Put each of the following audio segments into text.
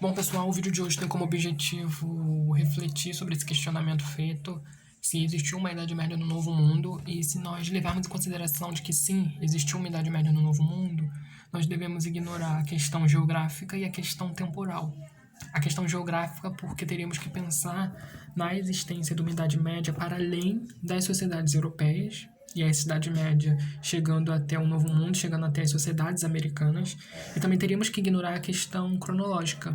Bom, pessoal, o vídeo de hoje tem como objetivo refletir sobre esse questionamento feito, se existiu uma Idade Média no Novo Mundo, e se nós levarmos em consideração de que sim, existiu uma Idade Média no Novo Mundo, nós devemos ignorar a questão geográfica e a questão temporal. A questão geográfica, porque teríamos que pensar na existência de uma Idade Média para além das sociedades europeias, e a Idade Média chegando até o Novo Mundo, chegando até as sociedades americanas, e também teríamos que ignorar a questão cronológica.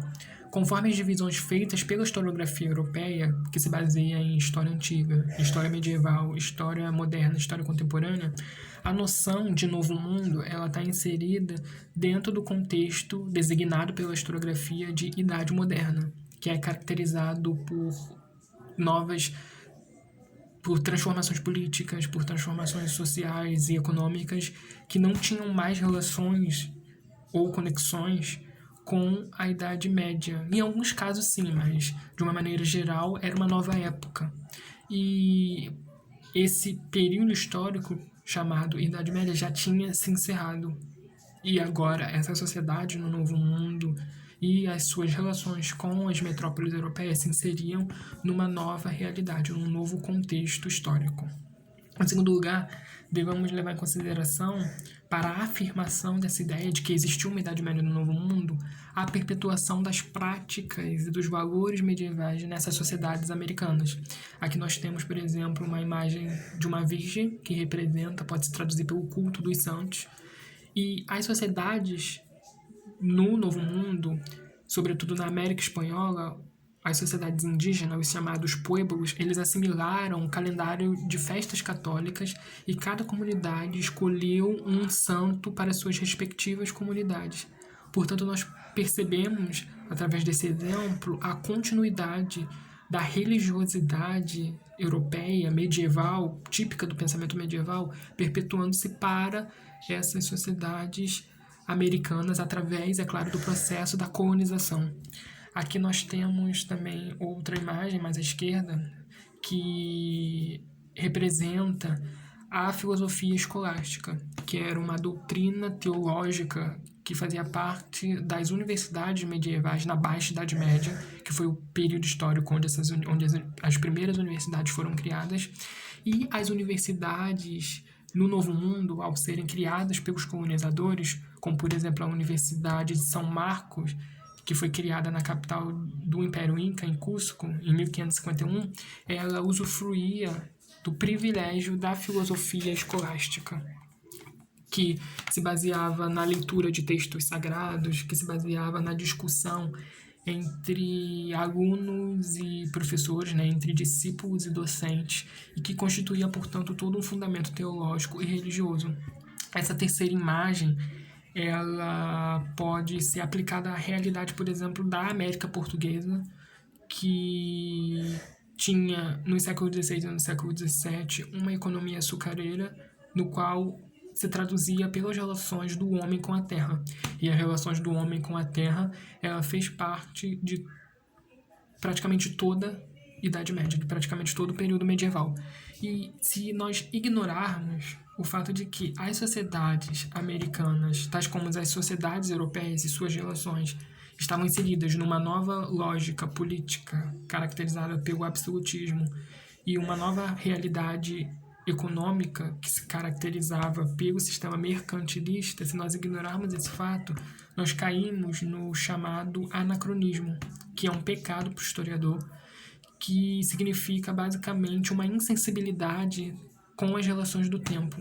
Conforme as divisões feitas pela historiografia europeia, que se baseia em história antiga, história medieval, história moderna, história contemporânea, a noção de Novo Mundo ela está inserida dentro do contexto designado pela historiografia de Idade Moderna, que é caracterizado por transformações políticas, por transformações sociais e econômicas que não tinham mais relações ou conexões com a Idade Média. Em alguns casos sim, mas de uma maneira geral era uma nova época. E esse período histórico chamado Idade Média já tinha se encerrado. E agora essa sociedade no Novo Mundo e as suas relações com as metrópoles europeias se inseriam numa nova realidade, num novo contexto histórico. Em segundo lugar, devemos levar em consideração, para a afirmação dessa ideia de que existiu uma Idade Média no Novo Mundo, a perpetuação das práticas e dos valores medievais nessas sociedades americanas. Aqui nós temos, por exemplo, uma imagem de uma virgem que representa, pode se traduzir pelo culto dos santos, e as sociedades no Novo Mundo, sobretudo na América Espanhola, as sociedades indígenas, os chamados pueblos, eles assimilaram um calendário de festas católicas e cada comunidade escolheu um santo para suas respectivas comunidades. Portanto, nós percebemos, através desse exemplo, a continuidade da religiosidade europeia, medieval, típica do pensamento medieval, perpetuando-se para essas sociedades americanas através, é claro, do processo da colonização. Aqui nós temos também outra imagem mais à esquerda que representa a filosofia escolástica, que era uma doutrina teológica que fazia parte das universidades medievais na Baixa Idade Média, que foi o período histórico onde as primeiras universidades foram criadas, e as universidades no Novo Mundo, ao serem criadas pelos colonizadores, como por exemplo a Universidade de São Marcos, que foi criada na capital do Império Inca, em Cusco, em 1551, ela usufruía do privilégio da filosofia escolástica, que se baseava na leitura de textos sagrados, que se baseava na discussão entre alunos e professores, né, entre discípulos e docentes, e que constituía, portanto, todo um fundamento teológico e religioso. Essa terceira imagem ela pode ser aplicada à realidade, por exemplo, da América Portuguesa, que tinha, no século XVI e no século XVII, uma economia açucareira, no qual se traduzia pelas relações do homem com a terra. E as relações do homem com a terra, ela fez parte de praticamente toda a Idade Média, de praticamente todo o período medieval. E se nós ignorarmos o fato de que as sociedades americanas, tais como as sociedades europeias e suas relações, estavam inseridas numa nova lógica política caracterizada pelo absolutismo e uma nova realidade econômica que se caracterizava pelo sistema mercantilista, se nós ignorarmos esse fato, nós caímos no chamado anacronismo, que é um pecado para o historiador, que significa basicamente uma insensibilidade com as relações do tempo.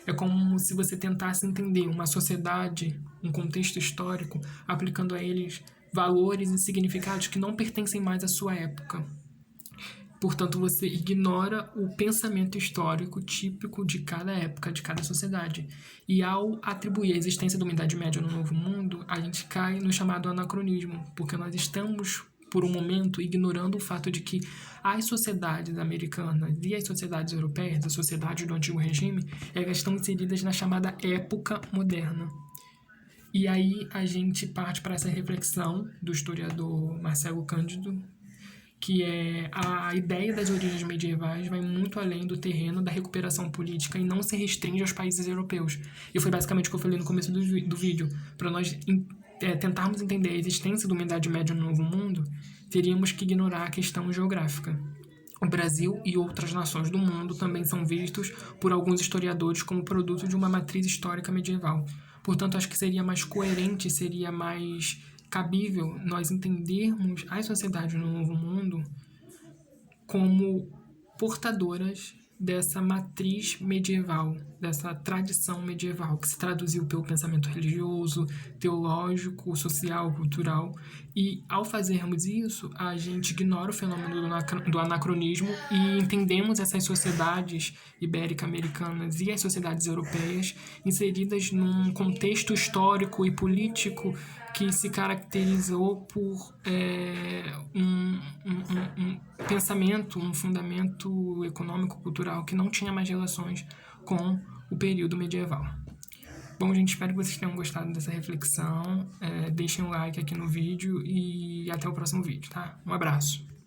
É como se você tentasse entender uma sociedade, um contexto histórico, aplicando a eles valores e significados que não pertencem mais à sua época. Portanto, você ignora o pensamento histórico típico de cada época, de cada sociedade. E ao atribuir a existência de uma Idade Média no Novo Mundo, a gente cai no chamado anacronismo, porque nós estamos, por um momento, ignorando o fato de que as sociedades americanas e as sociedades europeias, as sociedades do antigo regime, elas estão inseridas na chamada época moderna. E aí a gente parte para essa reflexão do historiador Marcelo Cândido, que é a ideia das origens medievais vai muito além do terreno da recuperação política e não se restringe aos países europeus. E foi basicamente o que eu falei no começo do vídeo, para nós tentarmos entender a existência da Idade Média no Novo Mundo, teríamos que ignorar a questão geográfica. O Brasil e outras nações do mundo também são vistos por alguns historiadores como produto de uma matriz histórica medieval. Portanto, acho que seria mais coerente, seria mais cabível nós entendermos as sociedades no Novo Mundo como portadoras dessa matriz medieval, dessa tradição medieval, que se traduziu pelo pensamento religioso, teológico, social, cultural. E, ao fazermos isso, a gente ignora o fenômeno do anacronismo e entendemos essas sociedades ibérico-americanas e as sociedades europeias inseridas num contexto histórico e político que se caracterizou por um pensamento, um fundamento econômico-cultural que não tinha mais relações com o período medieval. Bom, gente, espero que vocês tenham gostado dessa reflexão. Deixem um like aqui no vídeo e até o próximo vídeo, tá? Um abraço!